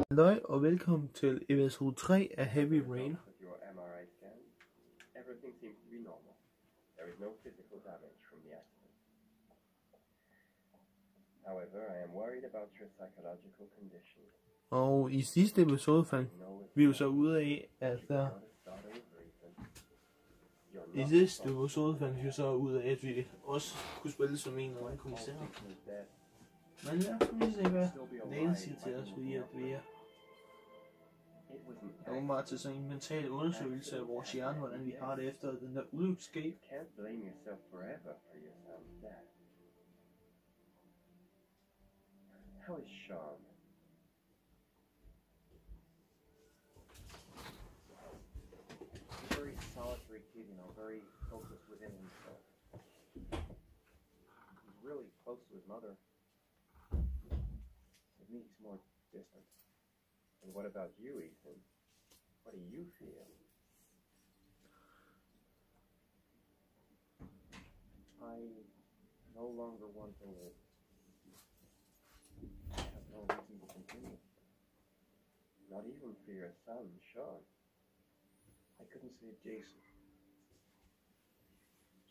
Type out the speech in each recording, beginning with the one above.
Halløj og velkommen til episode 3 af Heavy Rain. Everything seems to be normal. There is no physical damage from the accident. However, I am worried about your psychological condition. Og i sidste episode fandt vi jo så ud af, at vi også kunne spille som en eller anden kommissær. Men ja, så vi se hvad lægen siger til os, fordi at vi er åbenbart til sådan en mental undersøgelse af vores hjerne, hvordan vi har det efter den der ulykke skete. Can't blame yourself forever for your son's death. How is Sean? He's a very solitary kid, you know, very focused within himself. He's really close to his mother. With me, he's more distant. And what about you, Ethan? What do you feel? I no longer want to live. I have no reason to continue. Not even for your son, Sean. I couldn't save Jason.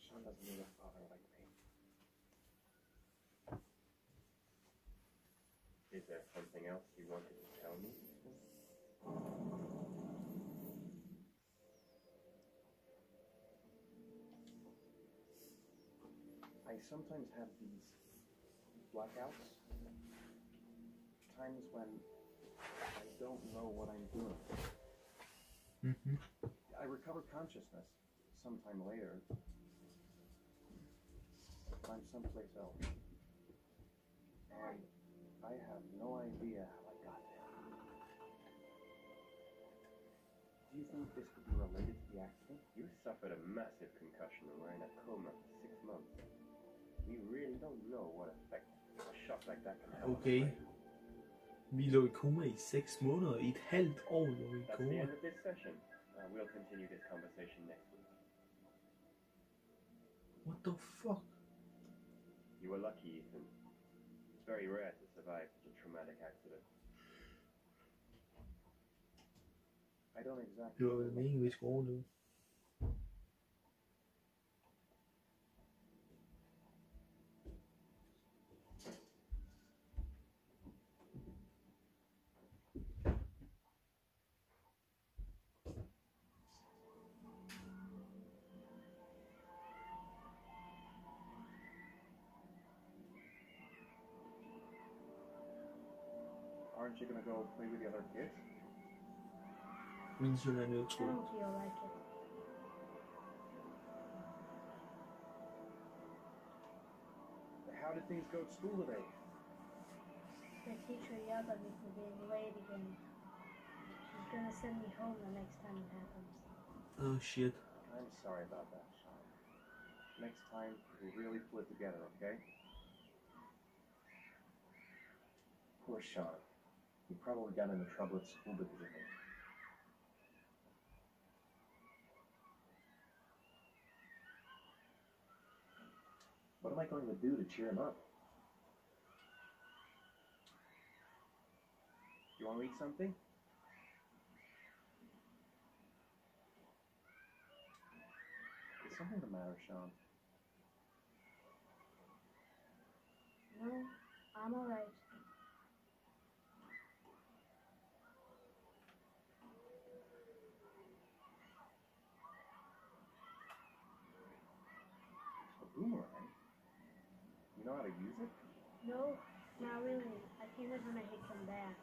Sean doesn't need a father like me. Is there something else you wanted to tell me? I sometimes have these blackouts. Times when I don't know what I'm doing. I recover consciousness sometime later. I'm someplace else. And I have no idea how I got there. Do you think this could be related to the accident? You suffered a massive concussion and were in a coma for 6 months. We really don't know what effect a shock like that can have. Okay. Vi lå i koma i 6 måneder. I et halvt år lå vi i That's koma. the end of this session. We'll continue this conversation next week. What the fuck? You were lucky, Ethan. It's very rare to survive such a traumatic accident. I don't exactly. Det var vel meningen, vi skulle overleve. Aren't you gonna go play with the other kids? Min søn er I neutral. don't feel like it. How did things go at school today? The teacher yelled at me for being late again. She's gonna send me home the next time it happens. Oh shit. I'm sorry about that, Sean. Next time, we'll really pull it together, okay? Poor Sean. He probably got into trouble at school because of it. What am I going to do to cheer him up? You want to eat something? Is something the matter, Sean? No, I'm alright. A boomerang? You know how to use it? No, not really. I think I'm gonna hit them back.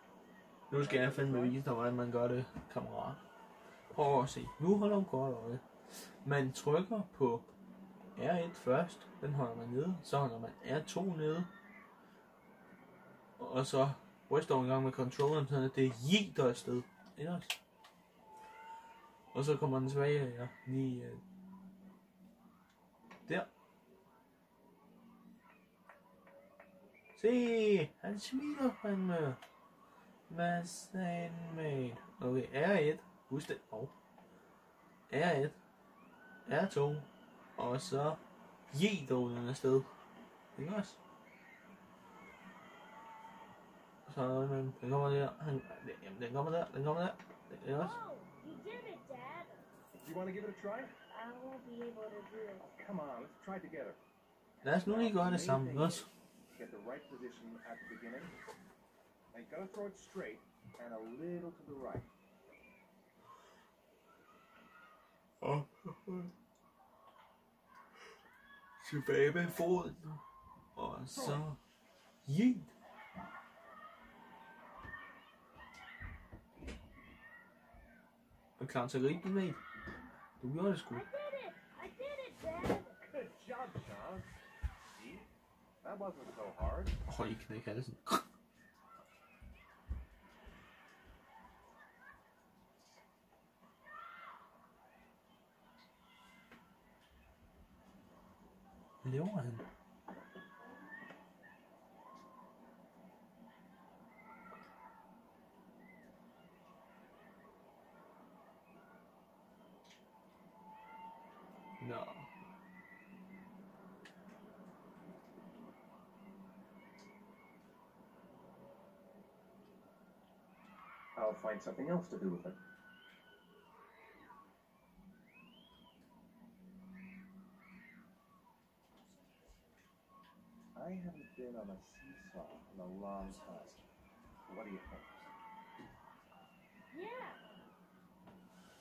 Nu skal jeg fandme vise dig, hvordan man gør det, kammerat. Prøv at se. Nu holder du godt øje. Man trykker på R1 først. Den holder man nede. Så holder man R2 nede. Og så ryster en gang med controlleren, så det jigter afsted. Ellers. Og så kommer den tilbage, ja, lige der. Se, han smiler fandme. Hvad sagde mate? Okay, R1. Husk det. R1. R2. Og så Jedålen afsted. Ikke også? Så er der noget imellem. Den kommer der. Jamen, den kommer der. Den kommer der. Ikke også? Oh, you did it, Dad. You want to give it a try? I won't be able to do it. Come on, let's try together. Lad os nu lige gøre det sammen, ikke også? Get the right position at the beginning. And you gotta throw it straight and a little to the right. Tilbage med foden. Og så... Yeet. Er klar til at gribe den, mate? Du gjorde det sgu. I did it! I did it, Dad! Good job, Sean. See? That wasn't so hard. Hold i knæk halsen. Hvad laver han? Nå. I'll find something else to do with it. I haven't been on a seesaw in a long time. What do you think? Yeah!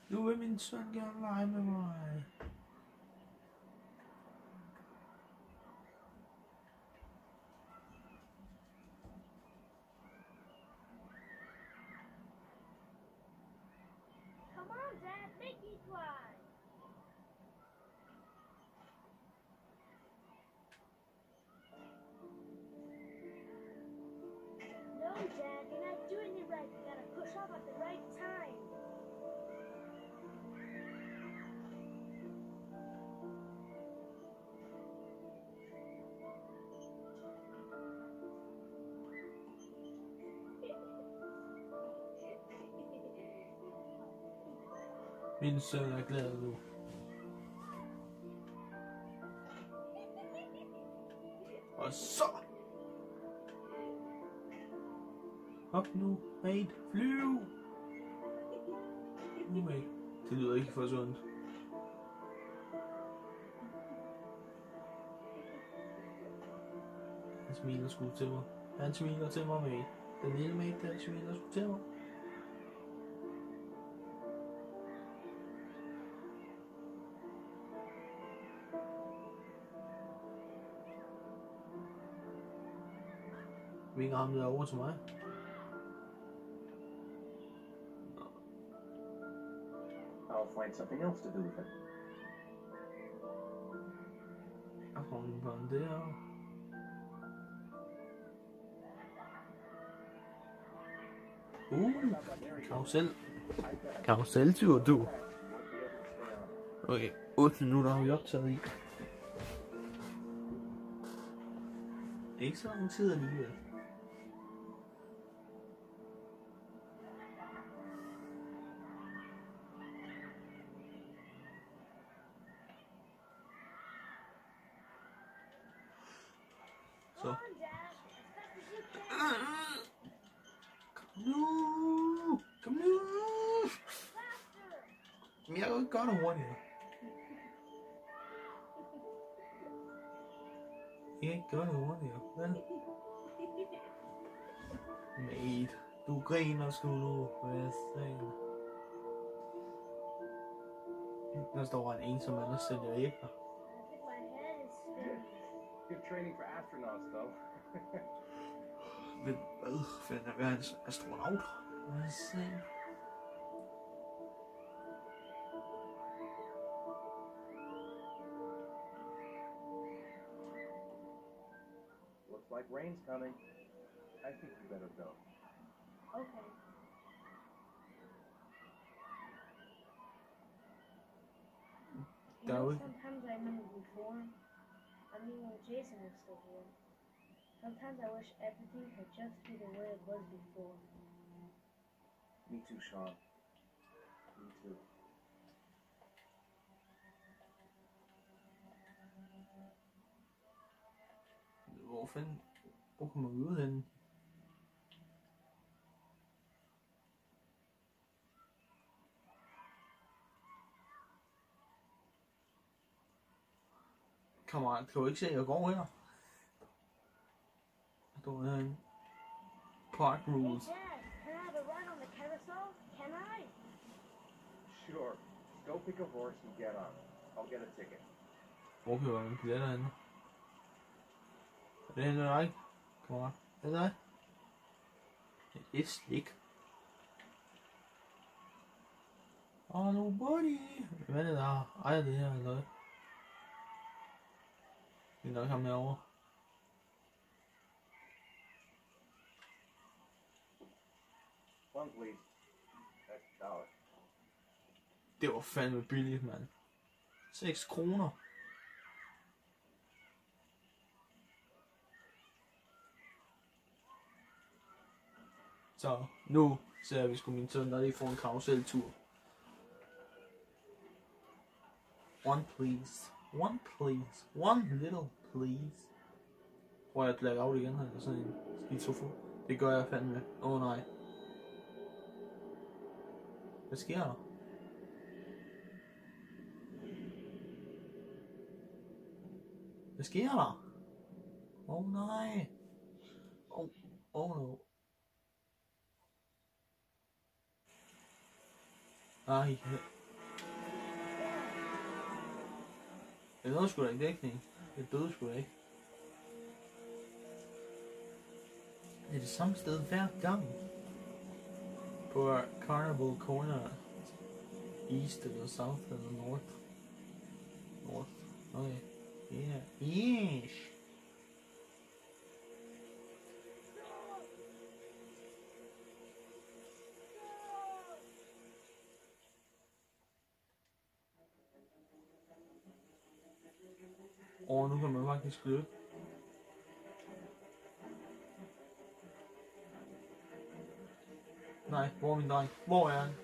Nu vil min søn gerne lege med mig. Come on, Dad, make me fly! No, Dad, you're not doing it right. You gotta push off at the right time. Min søn er glad nu. Og så! Op nu, mate. Flyv! Nu, mate. Det lyder ikke for sundt. Han smiler sgu til mig. Han smiler til mig, mate. Den lille mate der smiler sgu til mig. Vi kan ramme det over til mig. I'll find something else to do with it. Jeg får den på den der. Karusel. Karuseltur, du. Okay, 8 minutter har vi optaget i. Ikke så lang tid alligevel. Så. Come on, Dad, as fast as you can. Kom nu! Kom nu! Faster! Men jeg kan jo ikke gøre det hurtigere. Jeg kan ikke gøre det hurtigere, vel? Mate, du griner sgu nu. Hvad sagde? Der står en ensom mand og sælger æbler. I think my head is spinning. Good training for astronauts, though. Men hvad fanden er være en astronaut? Hvad sagde? Looks like rain's coming. I think you better go. Okay. You That know, would- sometimes I remember before. I mean, when Jason was still here. Sometimes I wish everything could just be the way it was before. Me too, Sean. Me too. Hvor fanden... Hvor kommer vi ud henne? Kammerat, kan du ikke se, at jeg går her? Du er herinde. Park Hey, rules. Dad, can I have a ride on the carousel? Can I? Sure. Go pick a horse and get on. I'll get a ticket. Hvor køber man billetter henne? Er det henne dig? Kammerat, er det dig? Et slik. Nobody. Hvad er det, der ejer det her, eller hvad? Det er nok ham herovre. One, please. That's $1. Det var fandme billigt, mand. 6 kroner. Så nu ser vi sgu min søn, der lige får en karuseltur. One please. One please. One little please. Prøver jeg at black out igen her, eller sådan en skizofren. Det gør jeg fandme. Nej. Hvad sker der? Hvad sker der? Nej. No. Ej. Det nåede sgu da ikke dækning. Det døde sgu da ikke. Det er det samme sted hver gang. På Carnival Corner. East eller South eller North. Okay. Yeah. Yeesh. Nu kan man faktisk løbe. Nej, hvor er min dreng? Hvor er han?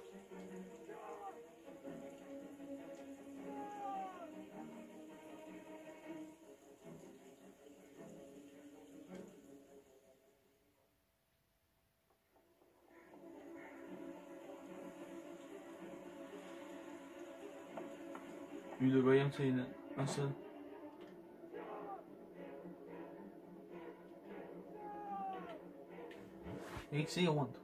Vi løber hjem til hende, og så... Jeg kan ikke se rundt.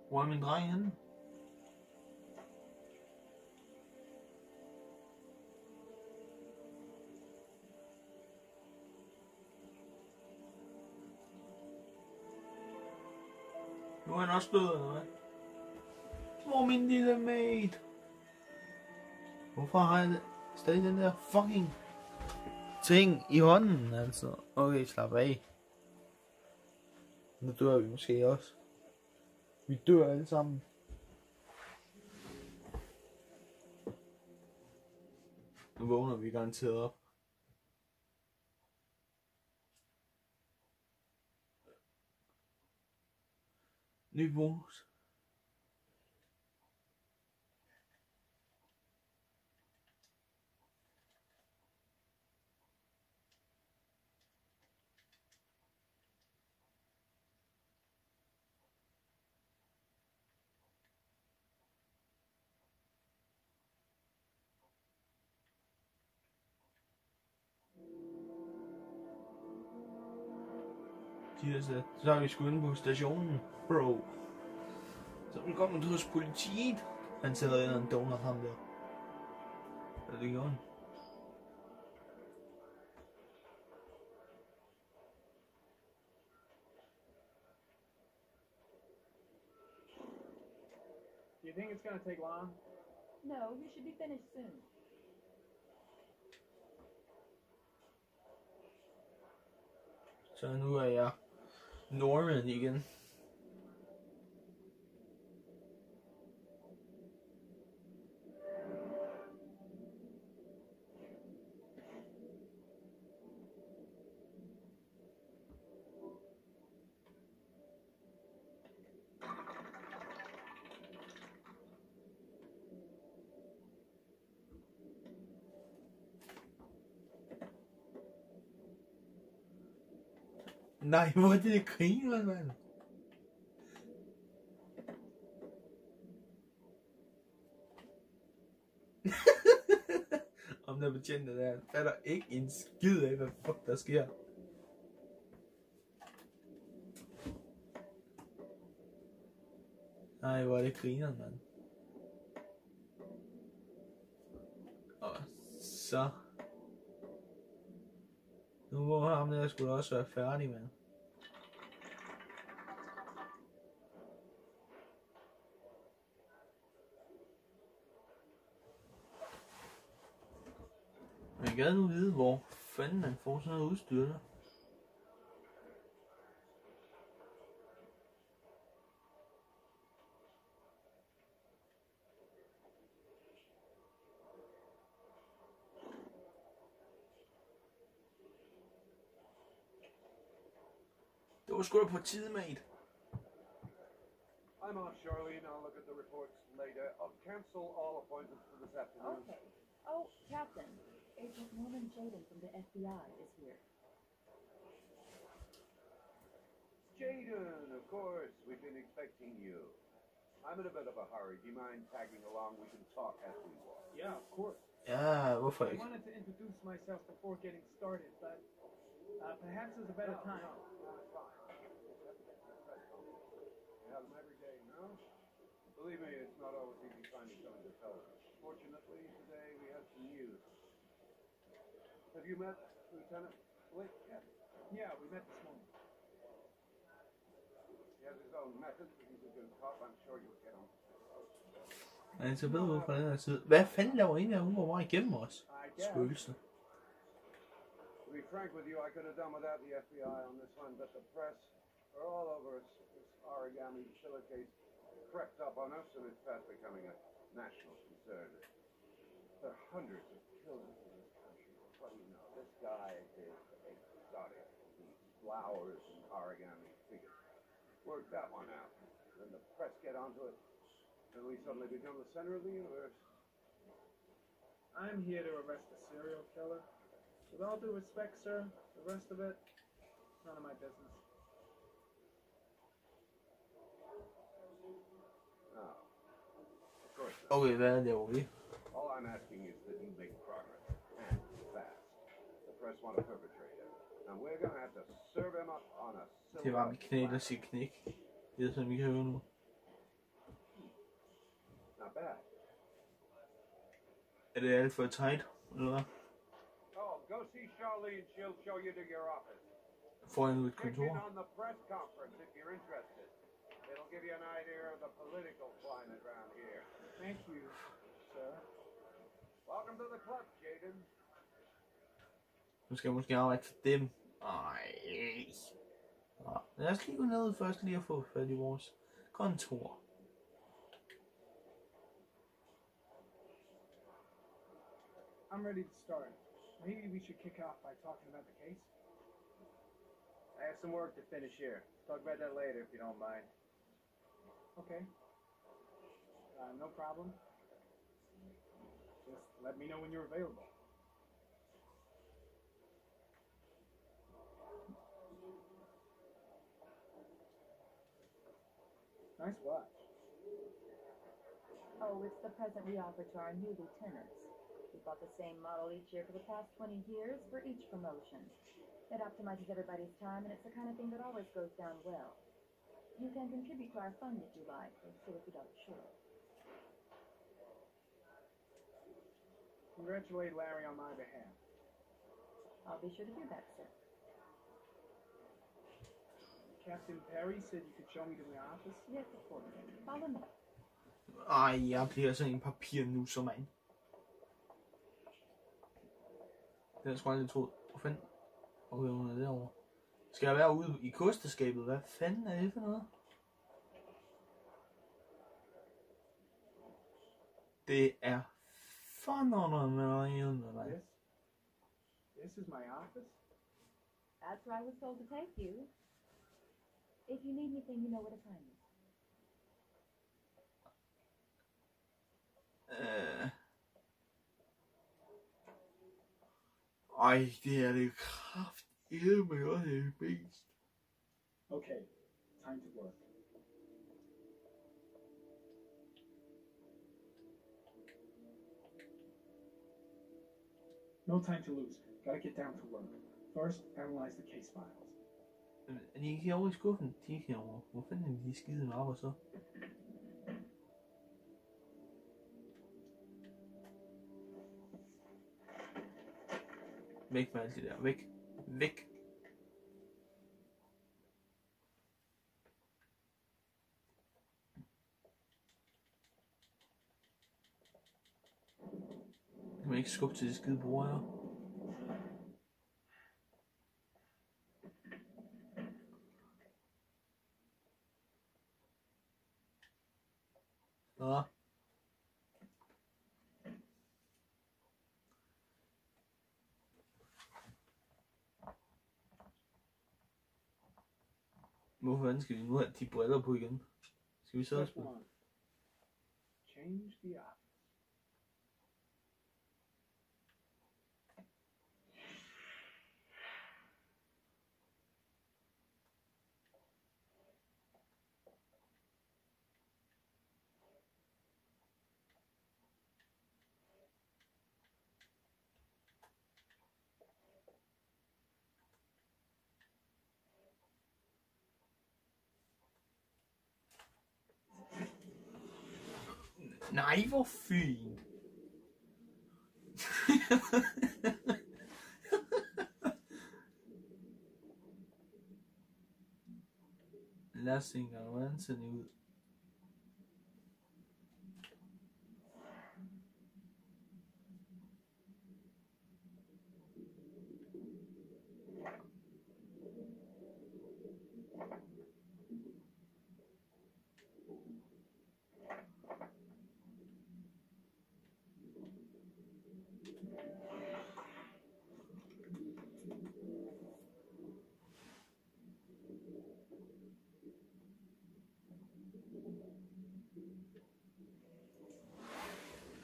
Hvor er min dreng henne? Nu er han også død, eller hvad? Hvor er min lille mate? Hvorfor har jeg stadig den der fucking ting i hånden, altså? Okay, slap af. Nu dør vi måske også. Vi dør alle sammen. Nu vågner vi garanteret op. Ny bonus. Så er vi sgu inde på stationen, bro. Så velkommen til hos politiet. Han sidder ind og en donut ham der. Er det gjort? Do you think it's gonna take long? No, you should be finished soon. Så nu er jeg Norman igen. Nej, hvor er det griner, mand. Om der betjente der fatter ikke en skid af, hvad fuck der sker. Nej, hvor er det griner, mand. Og så... Nu må ham der skulle også være færdig, mand. Men jeg gad nu vide, hvor fanden man får sådan noget udstyr der. Det var sgu da på tide, mate. I'm off, Charlene. I'll look at the reports later. I'll cancel all appointments for this afternoon. Okay. Oh, Captain. Agent Norman Jaden from the FBI is here. Jaden, of course. We've been expecting you. I'm in a bit of a hurry. Do you mind tagging along? We can talk as we walk. Yeah, of course. Ja, hvorfor I ikke? wanted to introduce myself before getting started, but perhaps there's a better time. No, it's fine. We have them every day, no? Believe me, it's not always easy finding someone to tell us. Fortunately, today we have some news. Have you met Lieutenant Blake yet? Yeah, we met this morning. He has his own methods, but he's a good cop. I'm sure you'll get him. Han ser bedre ud fra den her side. Hvad fanden laver en af hun var bare igennem os? I guess. Spøgelse. To be frank with you, I could have done without the FBI on this one, but the press are all over us. This origami killer case crept up on us, and it's fast becoming a national concern. There are hundreds of killers in this country. What do you know? This guy is exotic. He flowers and origami figures. Work that one out. Then the press get onto it, and we suddenly become the center of the universe. I'm here to arrest a serial killer. With all due respect, sir, the rest of it, none of my business. No. Of course not. Okay, hvad laver vi? All I'm asking is that you make progress, and fast. The press want a perpetrator, and we're gonna have to serve him up on a Det er bare mit knæ, der silver siger knæk. Det er sådan, vi kan høre nu. Not bad. Er det alt for tight, eller hvad? Oh, go see Charlene. She'll show you to your office. Får jeg nu et Check in kontor? on the press conference if you're interested. It'll give you an idea of the political climate around here. Thank you, sir. Welcome to the club, Jaden. Nu skal jeg måske arbejde for dem. Ej. Nå, lad os lige gå ned først lige at få fat i vores kontor. I'm ready to start. Maybe we should kick off by talking about the case. I have some work to finish here. Talk about that later if you don't mind. Okay. No problem. Just let me know when you're available. Nice watch. Oh, it's the present we offer to our new lieutenants. We bought the same model each year for the past 20 years for each promotion. It optimizes everybody's time, and it's the kind of thing that always goes down well. You can contribute to our fund if you like, or stay if you don't, sure. Congratulate Larry on my behalf. I'll be sure to do that, sir. Captain Perry said you could show me to the office. Yes, of course. Follow me. Ej, jeg bliver sådan en papirnusser, mand. Det er sgu aldrig troet. Hvor fanden? Okay, hun er derovre. Skal jeg være ude i kosteskabet? Hvad fanden er det for noget? Det er fandme med mig. This is my office. That's where I was told to take you. If you need anything, you know where to find me. Ej, det er det kraftedeme også det mest. Okay, time to work. No time to lose. Gotta get down to work. First, analyze the case files. De kan over i skuffen. De kan over. Hvor fanden er de skide mapper så? Væk med alt det der. Væk. Væk. Kan man ikke skubbe til de skide bord her? Ja. Hvorfor skal vi nu have de briller på igen? Skal vi så også First på? one. Change the office. Nej, hvor fint. Lad os se engang, hvordan ser det ud?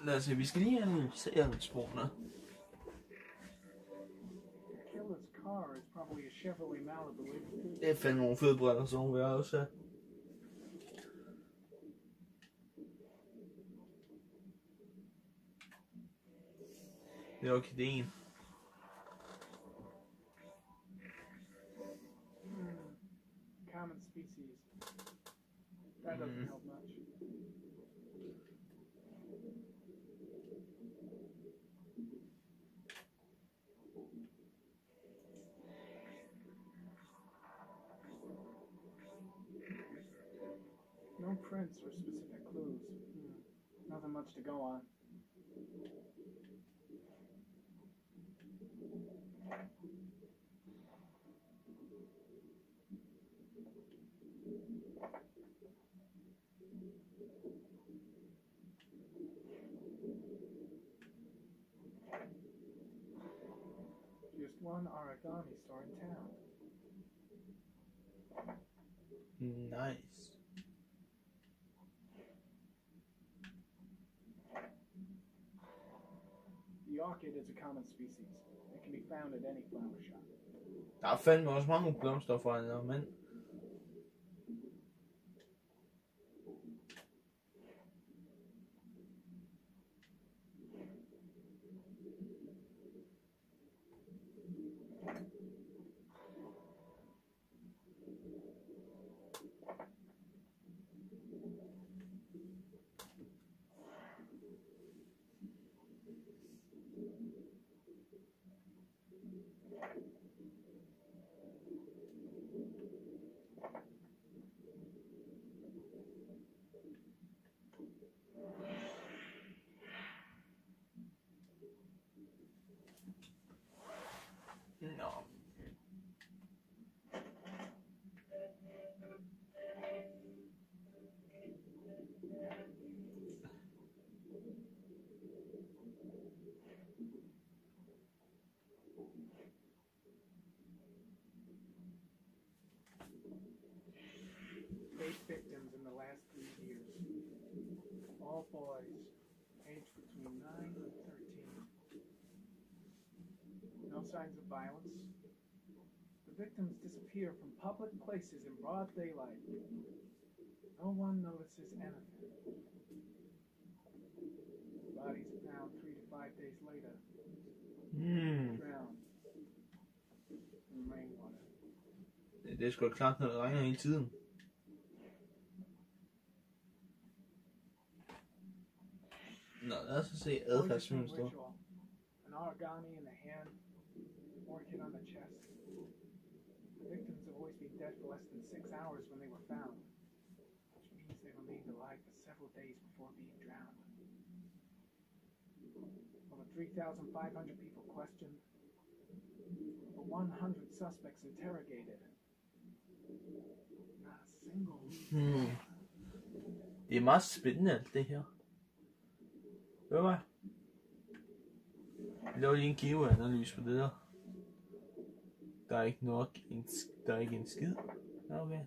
Lad os se, vi skal lige analysere sporene. Killer's car is probably a Chevrolet Malibu. Det er fandme nogle fede briller, så hun vil også have. Det er orkideen. Common species. That doesn't help much. No prints or specific clues. Nothing much to go on. Just one origami store in town. Nice. The orchid is a common species. It can be found at any flower shop. Der er fandme også mange blomster fra en mand. Nå. Victims in the last 3 years. All boys, aged between 9 and 13. No signs of violence. The victims disappear from public places in broad daylight. No one notices anything. Bodies are found 3 to 5 days later, drowned in rainwater. Det er sgu da klart, når det regner hele tiden. Nå, lad os se adfærdsmønster. An origami in the hand, orchid on the chest. The victims have always been dead for less than 6 hours when they were found, which means they remained alive for several days before being drowned. Of the 3,500 people questioned, over 100 suspects interrogated. Not a single lead. Det er meget spændende alt det her. Hør mig. Jeg laver lige en geoanalyse på det der. Der er ikke nok, der er ikke en skid. Ja, okay.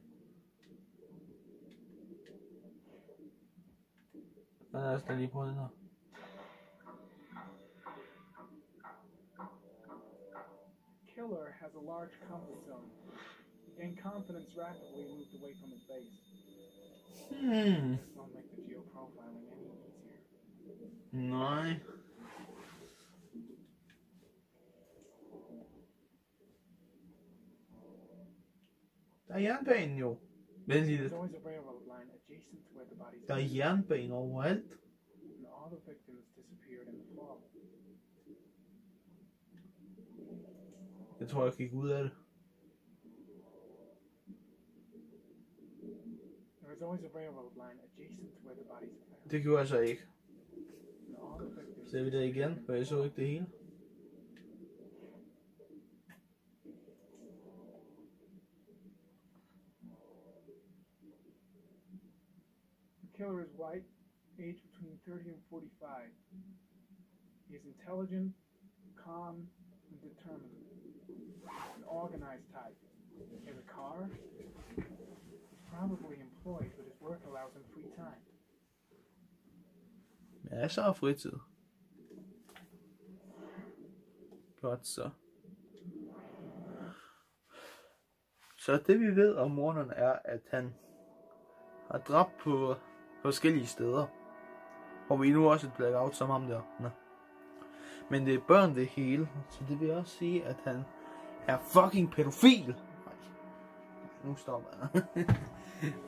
Lad os da lige prøve den her. Killer has a large comfort zone. He gained confidence rapidly and moved away from his base. This won't make the geoprofiling any easier. Nej. Der er jernbanen jo. Vent lige lidt. There's always a railroad line adjacent to where the bodies Der er jernbanen overalt. and all the victims disappeared in the fall. Jeg tror, jeg gik ud af det. There is always a railroad line adjacent to where the bodies are found. Det gjorde jeg så ikke. And all the victims Ser vi det igen, for jeg så ikke det hele. The killer is white, aged between 30 and 45. He is intelligent, calm, and determined. An organized type. He has a car. He's probably employed, but his work allows him free time. Masser af fritid. Godt så. Så det vi ved om morderen er, at han har dræbt på forskellige steder. Og vi nu også et blackout som ham der. Nå. Men det er børn det hele. Så det vil også sige, at han er fucking pædofil. Nej. Nu stopper jeg.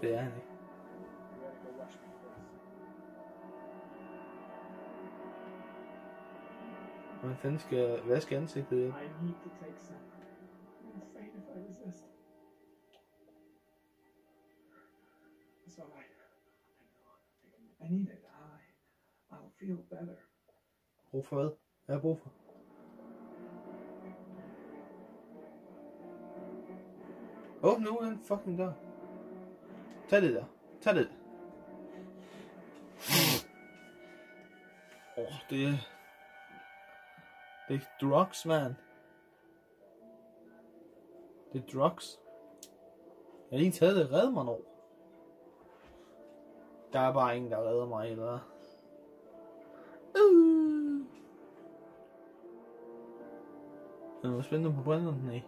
Det er han ikke. You gotta go wash my face. Hvordan fanden skal jeg vaske ansigtet igen? I need to take some. I'm afraid if I resist. That's all I know. I need it. I'll feel better. Brug for hvad? Hvad er brug for? Åbn nu den fucking dør. Tag det der. Tag det. Det er drugs, man. Det er drugs. Jeg har lige taget det. Red mig nu. Der er bare ingen, der redder mig, eller hvad? Er noget spændende på brænderen? Nej.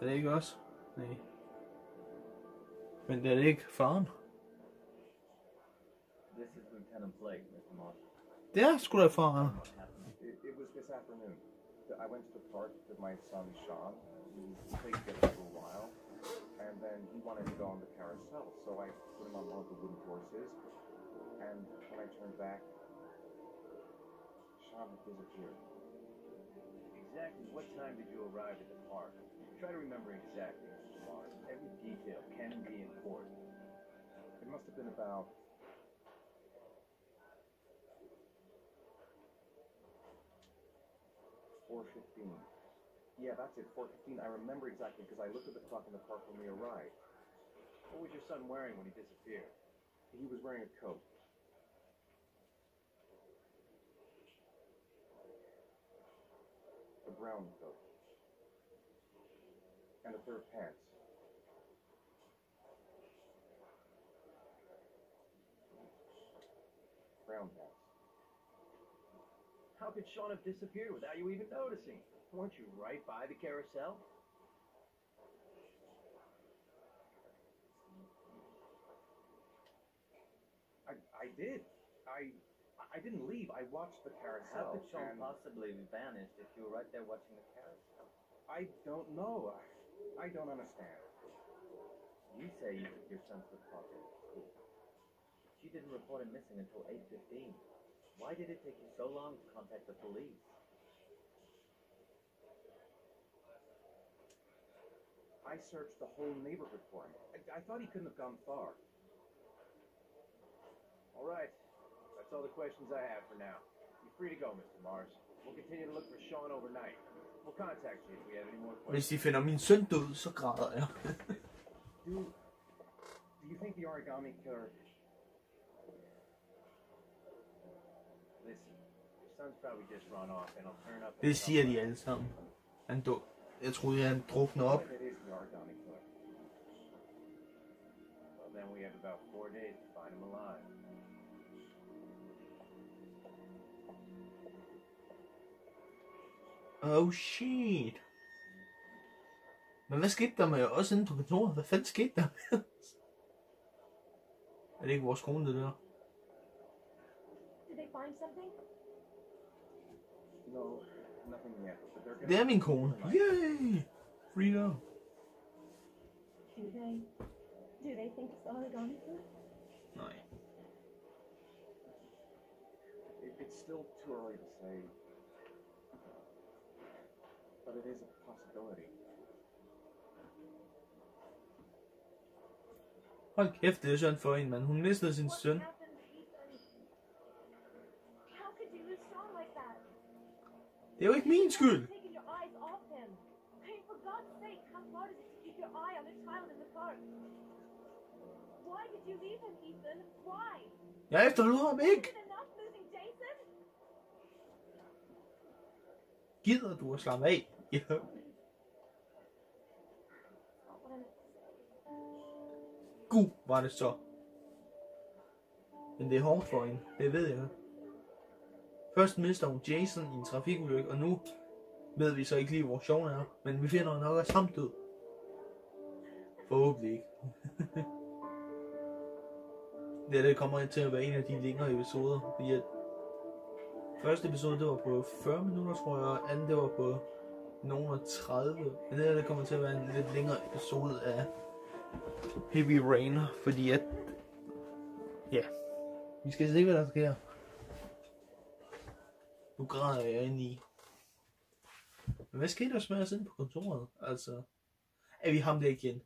Er det ikke også? Nej. Men det er det ikke faren? This is Lieutenant Blake, Mr. Moss. Det er sgu da faren. It was this afternoon. I went to the park with my son Sean. We played together for a while, and then he wanted to go on the carousel, so I put him on one of the wooden horses. And when I turned back, Sean had disappeared. Exactly what time did you arrive at the park? Try to remember exactly, Mr. Mars. Every detail can be important. It must have been about 4:15. Yeah, that's it, 4:15. I remember exactly because I looked at the clock in the park when we arrived. What was your son wearing when he disappeared? He was wearing a coat. brown coat. And a pair of pants. Brown pants. How could Sean have disappeared without you even noticing? Weren't you right by the carousel? I did. I didn't leave. I watched the carousel. How could Sean and possibly be vanished if you were right there watching the carousel? I don't know. I don't understand. You say you took your son to the park at school. She didn't report him missing until 8:15. Why did it take you so long to contact the police? I searched the whole neighborhood for him. I thought he couldn't have gone far. All right. That's all the questions I have for now. You're free to go, Mr. Mars. We'll continue to look for Sean overnight. We'll contact you if we have any more Hvis questions. de finder min søn død, så græder jeg. Do you think the origami killer... Listen, your son's probably just run off and I'll turn up... Det siger de alle sammen. Han død. Jeg troede, han drukner op. It is the origami killer. Well, then we have about 4 days to find him alive. Oh shit. Men hvad skete der med os inde på kontoret? Hvad fanden skete der med os? Er det ikke vores kone, det der? Did they find something? No, nothing yet. But they're Det er min kone. Yay! Freedom. Do they think it's origami food? Nej. It's still too early to say. But it is a possibility. Hold kæft, det er sådan for en, mand. Hun mistede sin søn. How could you lose Sean like that? Det er jo ikke min skyld. Taking your eyes off him. I mean, for God's sake, how hard is it to keep your eye on a child in the park? Why did you leave him, Ethan? Why? Jeg efterlod ham ikke. Is it enough losing Jason? Gider du at slappe af? Ja. Gud, var det så. Men det er hårdt for hende, det ved jeg. Først mister hun Jason i en trafikulykke, og nu ved vi så ikke lige, hvor Sean er. Men vi finder nok også ham død. Forhåbentlig ikke. Det kommer til at være en af de længere episoder, fordi at første episode, det var på 40 minutter, tror jeg, og anden, det var på nogen af 30. Men det her, det kommer til at være en lidt længere episode af Heavy Rain, fordi at, ja, vi skal se, hvad der sker. Nu græder jeg ind i. Men hvad skete der med os inde på kontoret? Altså, er vi ham der igen?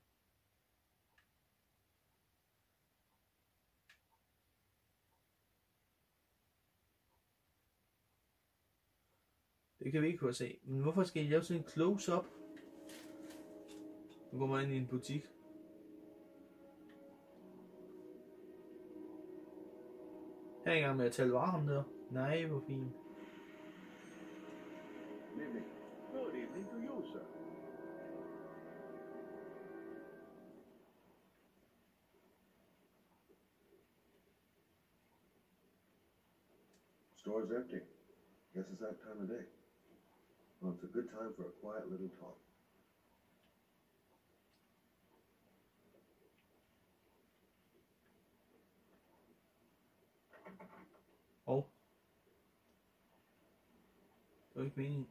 Det kan vi ikke kunne se. Men hvorfor skal jeg lave sådan en close-up? Nu går man ind i en butik. Jeg er i gang med at tale varer ham der. Nej, hvor fint. Good evening. Good evening to you, sir. Store's empty. Guess it's that time of day. Well, it's a good time for a quiet little talk. Og det var ikke meningen.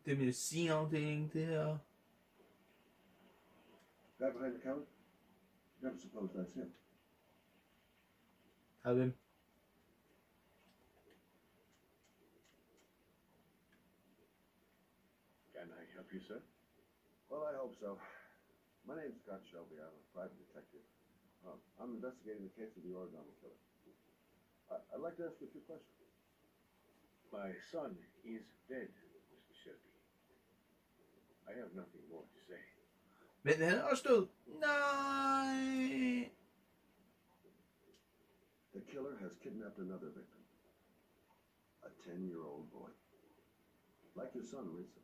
Det er medicinafdelingen, det her. Guy behind the counter? Never suppose that's him. Hej, hvem? Can I help you, sir? Well, I hope so. My name's Scott Shelby. I'm a private detective. I'm investigating the case of the origami killer. I'd like to ask you a few questions. My son is dead, Mr. Shelby. I have nothing more to say. Men han er også død. Nej. The killer has kidnapped another victim. A 10-year-old boy. Like your son, Rinson.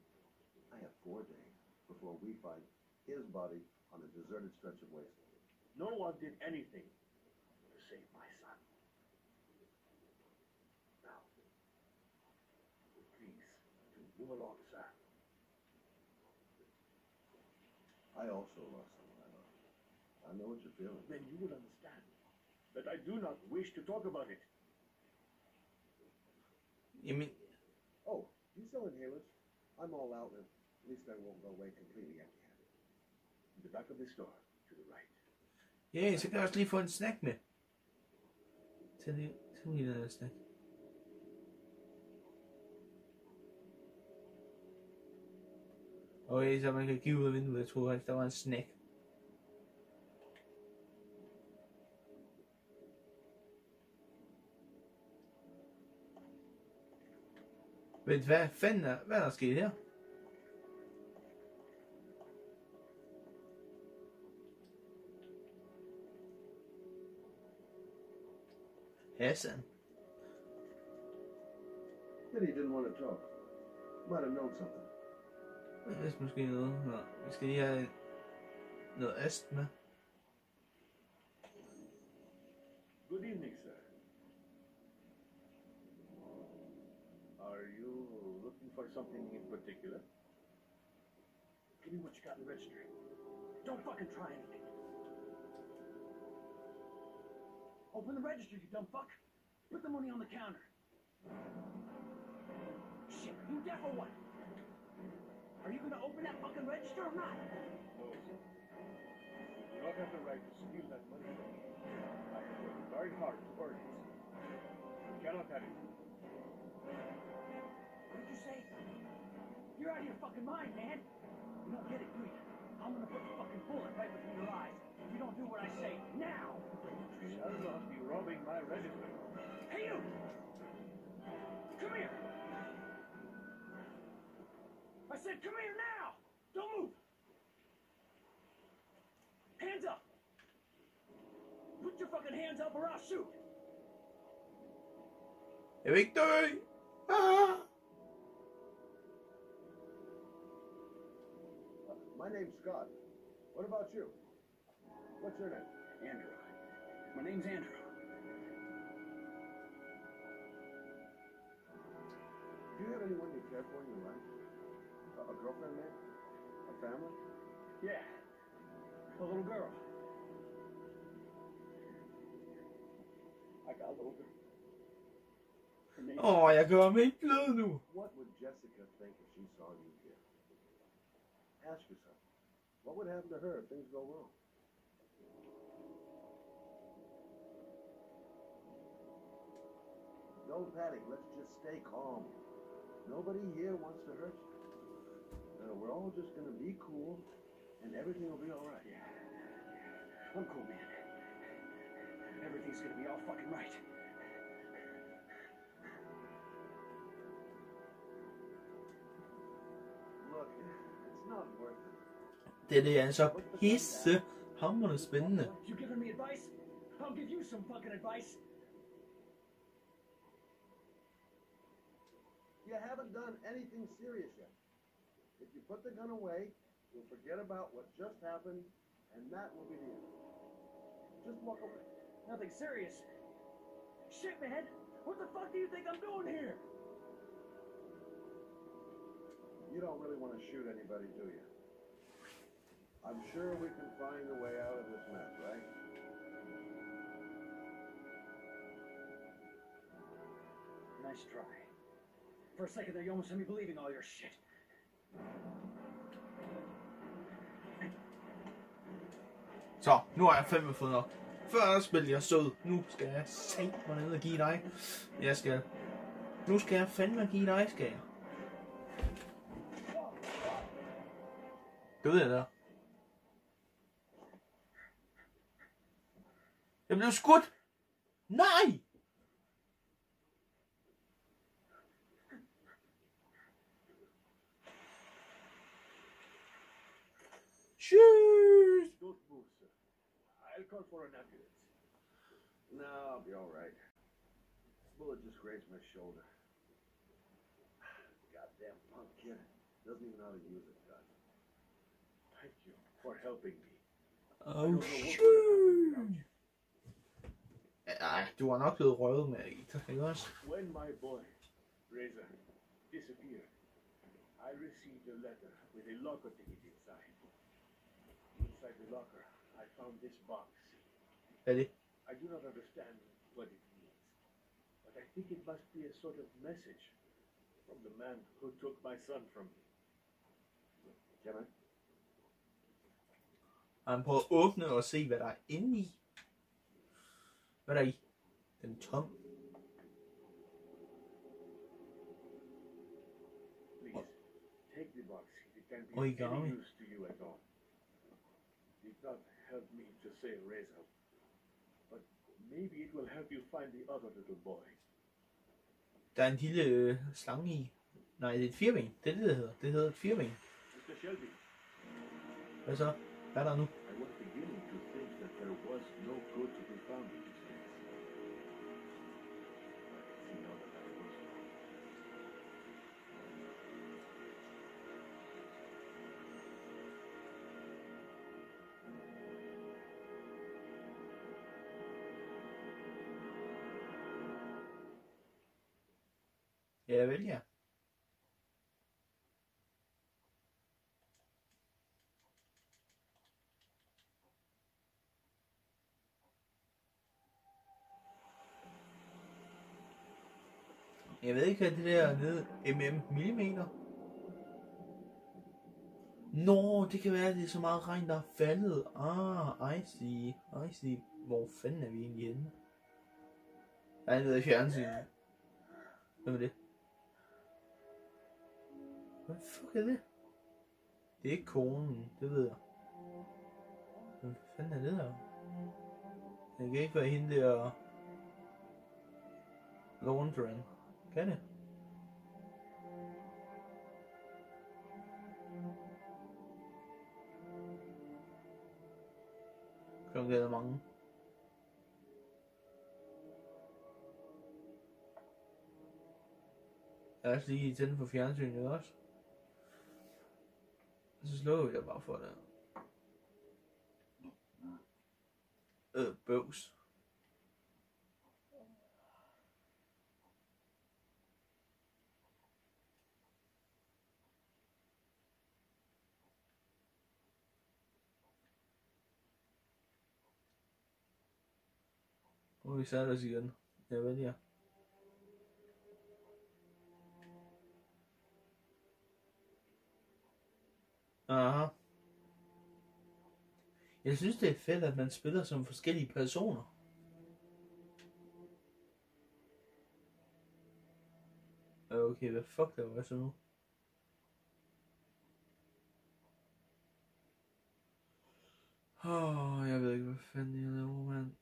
I have 4 days before we find his body on a deserted stretch of wasteland. No one did anything to save my son. Now, please, move along, sir. I also lost someone I love. I know what you're feeling. Then you will understand that I do not wish to talk about it. Jamen, Oh, you sell inhalers? I'm all out, and at least I won't go away completely empty-handed. In the back of this store, to the right. ja, så kan jeg også lige få en snack med. Tag lige den snack. Okay, så man kan give ud af vinduet. Jeg troede faktisk, der var en snack. Vent, hvad fanden hvad er der sket her? Hassan. Said he didn't want to talk. Might have known something. Det er måske noget. Nå, vi skal lige have noget astma. Good evening, sir. Are you looking for something in particular? Give me what you got in the register. Don't fucking try anything. Open the register, you dumb fuck. Put the money on the counter. Shit, you deaf or what? Are you gonna open that fucking register or not? No, sir. You do not have the right to steal that money from me. I have worked very hard to earn it. You cannot have it. What did you say? You're out of your fucking mind, man. You don't get it, do you? I'm gonna put the fucking bullet right between your eyes if you don't do what I say now. You shall not be robbing my register. Hey, you! Come here! I said come here now! Don't move! Hands up! Put your fucking hands up or I'll shoot! Jeg vil ikke dø! Ah! My name's Scott. What about you? What's your name? Andrew. My name's Andrew. Do you have anyone you care for in your life? A girlfriend, maybe? A family? Yeah. A little girl. I got a little girl. Her name Jeg gør mig ikke blød nu. What would Jessica think if she saw you here? Ask yourself, what would happen to her if things go wrong? Don't panic, let's just stay calm. Nobody here wants to hurt you. No, we're all just gonna be cool, and everything will be alright. Yeah. I'm cool, man. Everything's gonna be all fucking right. Look, it's not worth it. Det er så pissehamrende spændende. You giving me advice? I'll give you some fucking advice. You haven't done anything serious yet. If you put the gun away, you'll forget about what just happened, and that will be the end. Just walk away. Nothing serious. Shit, man. What the fuck do you think I'm doing here? You don't really want to shoot anybody, do you? I'm sure we can find a way out of this mess, right? Nice try. For a second there, you almost had me believing all your shit. Så, nu har jeg fandme fået nok. Før der spillede jeg sød. Nu skal jeg se mig ned og give dig. Nu skal jeg fandme give dig, skal jeg. Det ved jeg der. Jeg blev skudt. Nej! Shoot! Don't move, sir. I'll call for an ambulance. No, I'll be all right. Bullet just grazed my shoulder. Goddamn punk kid. Doesn't even know how to use it, Scott. Thank you for helping me. Oh shit. Ej, du har nok blevet røvet med Aita, ikke også? When my boy, Reza, disappeared, I received a letter with a locker ticket inside. Inside the locker, I found this box. Hvad er det? I do not understand what it means, but I think it must be a sort of message from the man who took my son from me. Jamen, Han prøver at åbne og se, hvad der er inde i. Hvad er der i? Den er tom. Please, take the box if it can be of Origami. any use to you at all. It did not help me to save Reza, but maybe it will help you find the other little boy. Der er en lille slange i. Nej, det er et firben. Det er det, det hedder. Det hedder et firben. Mr. Shelby, Hvad så? Hvad er der nu? I was beginning to think that there was no good to be found in these things. But I see now that I was wrong. Ja, vel ja. Jeg ved ikke, hvad det der nede millimeter. Nå, det kan være, at det er så meget regn, der er faldet. I see. Hvor fanden er vi egentlig henne? Der er noget i fjernsynet. Hvad er det? Hvad fuck er det? Det er ikke konen, det ved jeg. Hvad fanden er det der? Det kan ikke være hende der... Laundren. Kan det? Klokken er der mange. Jeg er også lige tændt på fjernsynet også. Så slukker vi da bare for det. Bøvs. Og vi satte os igen. Jeg vælger. Aha. Jeg synes det er fedt, at man spiller som forskellige personer. Okay, hvad fuck der var så nu? Jeg ved ikke, hvad fanden jeg laver, mand.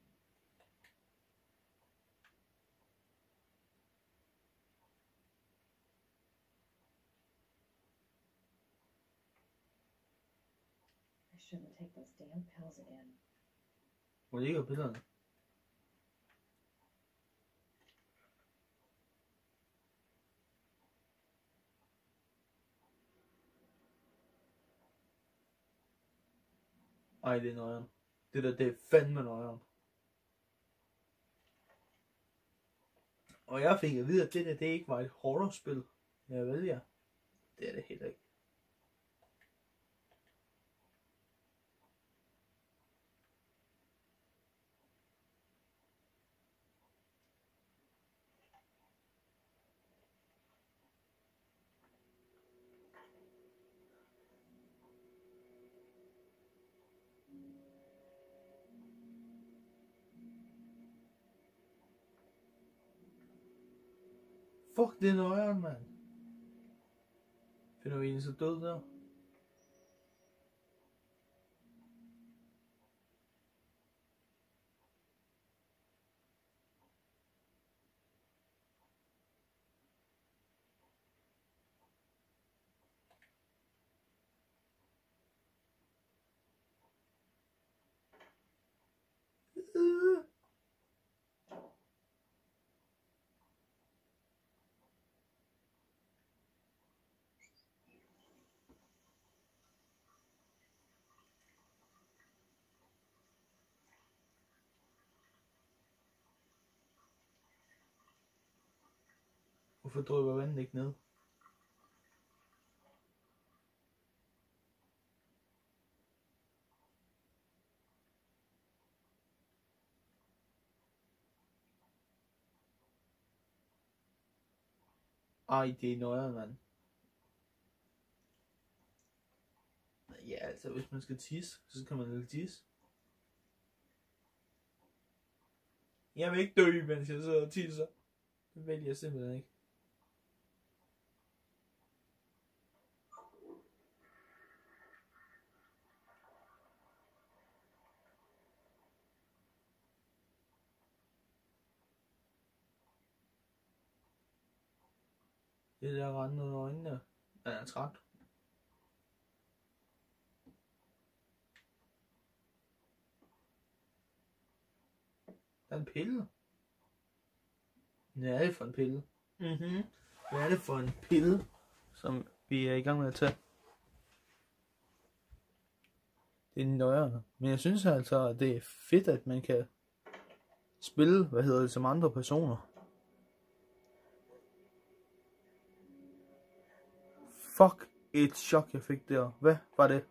Shouldn't take those damn pills again. Hvor ligger billederne? Ej, det er nøjeren. Det der, det er fandme nøjeren. Og jeg fik at vide, at det der, det ikke var et horrorspil. Jeg vælger. Det er det heller ikke. Fuck, det er nøjeren, mand. Finder vi en så død der? Hvorfor drypper vandet ikke ned? Ej, det er nøjere, mand. Ja, altså, hvis man skal tisse, så kan man ikke tisse. Jeg vil ikke dø, mens jeg sidder og tisser. Det vælger jeg simpelthen ikke. Det der rende ud af øjnene. Han er træt. Der er en pille. Hvad er det for en pille? Hvad er det for en pille, som vi er i gang med at tage? Det er nøjere. Men jeg synes altså, at det er fedt, at man kan spille, som andre personer. Fuck et chok, jeg fik der. Hvad var det?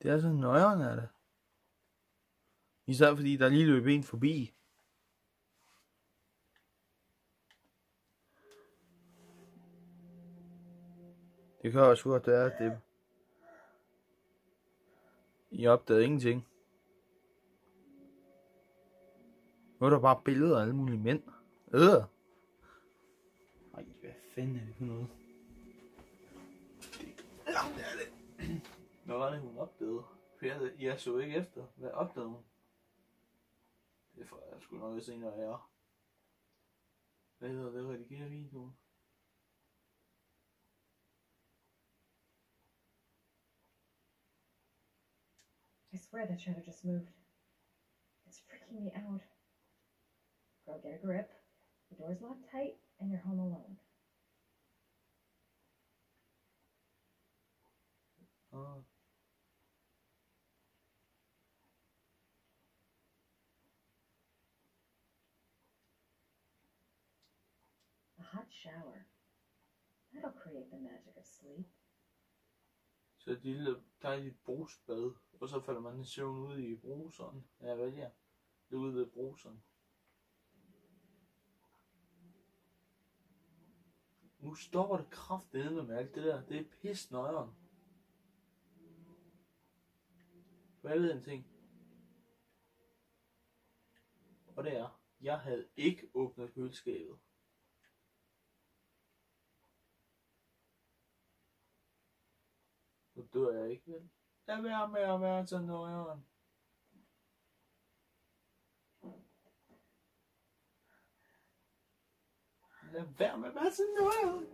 Det er så nøjeren af det. Især fordi der lige løb en forbi. Det kan også godt være, at det... I opdagede ingenting. Nu er der bare billeder af alle mulige mænd. Ej, hvad fanden er det for noget? Det langt er det. Hvad var det, hun opdagede? For jeg så ikke efter. Hvad opdagede hun? Det får jeg sgu nok se, når jeg er. Hvad hedder det? Redigere videoen? I swear the chatter just moved. It's freaking me out. Girl, get a grip. The door's locked tight, and you're home alone. A hot shower. That'll create the magic of sleep. Så et lille dejligt brusbad, og så falder man i søvn ude i bruseren. Ja, hvad er det ude ved bruseren. Nu stopper det kraftedeme med alt det der. Det er pis nøjeren. For jeg ved en ting. Og det er, jeg havde ikke åbnet køleskabet. Nu dør jeg ikke, vel? Lad være med at være så nøjeren. Lad være med at være så nøjeren.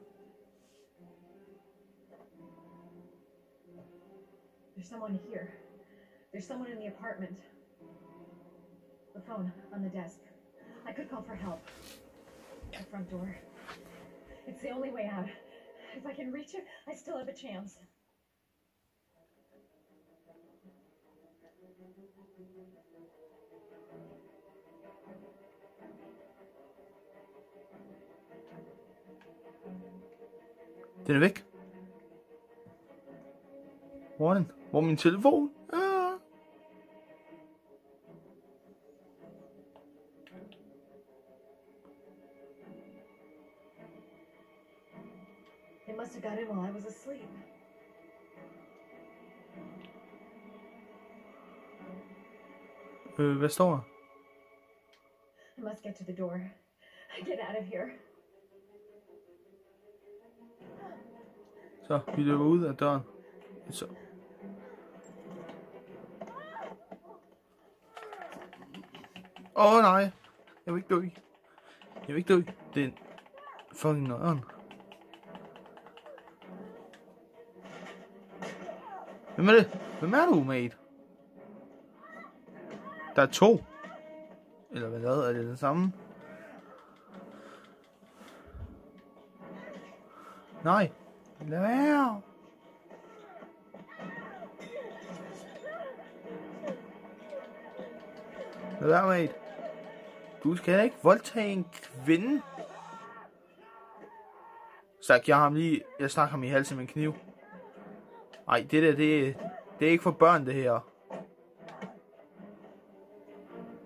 There's someone here. There's someone in the apartment. The phone on the desk. I could call for help. The front door. It's the only way out. If I can reach it, I still have a chance. Den er væk. Hvor er den? Hvor er min telefon? They must have got in while I was asleep. Hvad står der? I must get to the door. Get out of here. Så, vi løber ud af døren. Så. nej. Jeg vil ikke dø. Jeg vil ikke dø. Det er en fucking nøjeren. Hvem er det? Hvem er du, mate? Der er 2. Eller hvad er det den samme? Nej. Lad være. Lad være, mate. Du skal ikke voldtage en kvinde. Stak jeg ham lige. Jeg stak ham i halsen med en kniv. Ej, det der, det er ikke for børn, det her.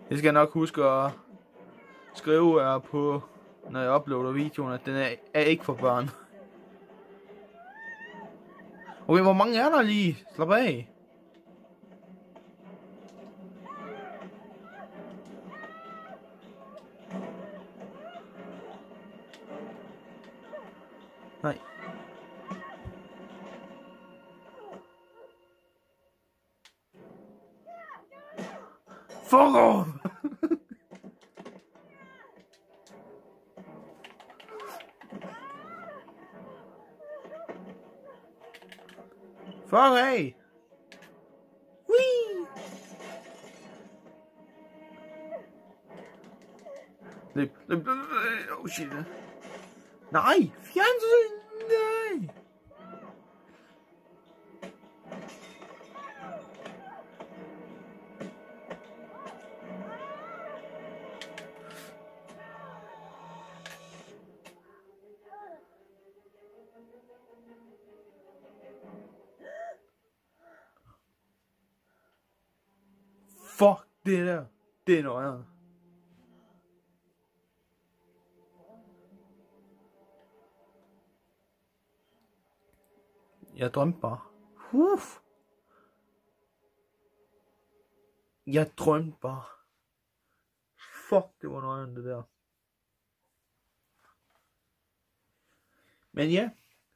Jeg skal nok huske at skrive på, når jeg uploader videoen, at den er ikke for børn. Okay, hvor mange er der lige? Slap af. Nej. Fuck off! Fuck af! Whee! Løb. Oh shit. Nej! Fjernsyn! Nej! Fuck det der. Det er nøjeren. Jeg drømte bare. Jeg drømte bare. Fuck, det var nøjeren det der. Men ja,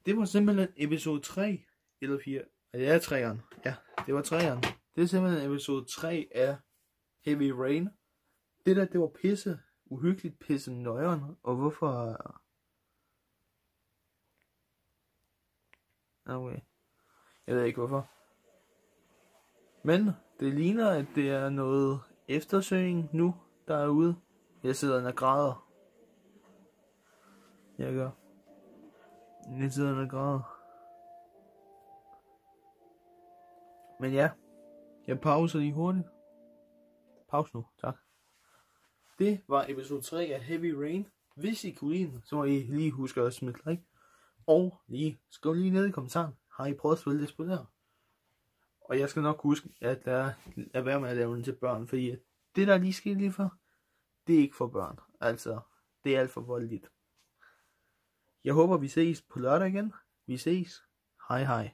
det var simpelthen episode 3 eller 4. Ja, det er 3'eren. Ja, det var 3'eren. Det er simpelthen episode 3 af Heavy Rain. Det der, det var pisse uhyggeligt, pisse nøjeren. Og hvorfor? Okay. Jeg ved ikke hvorfor. Men det ligner, at det er noget eftersøgning nu, der er ude. Jeg sidder og græder. Jeg gør. Jeg sidder og græder. Men ja. Jeg pauser lige hurtigt. Pause nu, tak. Det var episode 3 af Heavy Rain. Hvis I kunne lide den, så må I lige huske at smide like. Og skriv lige ned i kommentaren. Har I prøvet at spille det spil her? Og jeg skal nok huske, at lade være med at lave den til børn. Fordi det der lige skete lige før, det er ikke for børn. Altså, det er alt for voldeligt. Jeg håber vi ses på lørdag igen. Vi ses. Hej hej.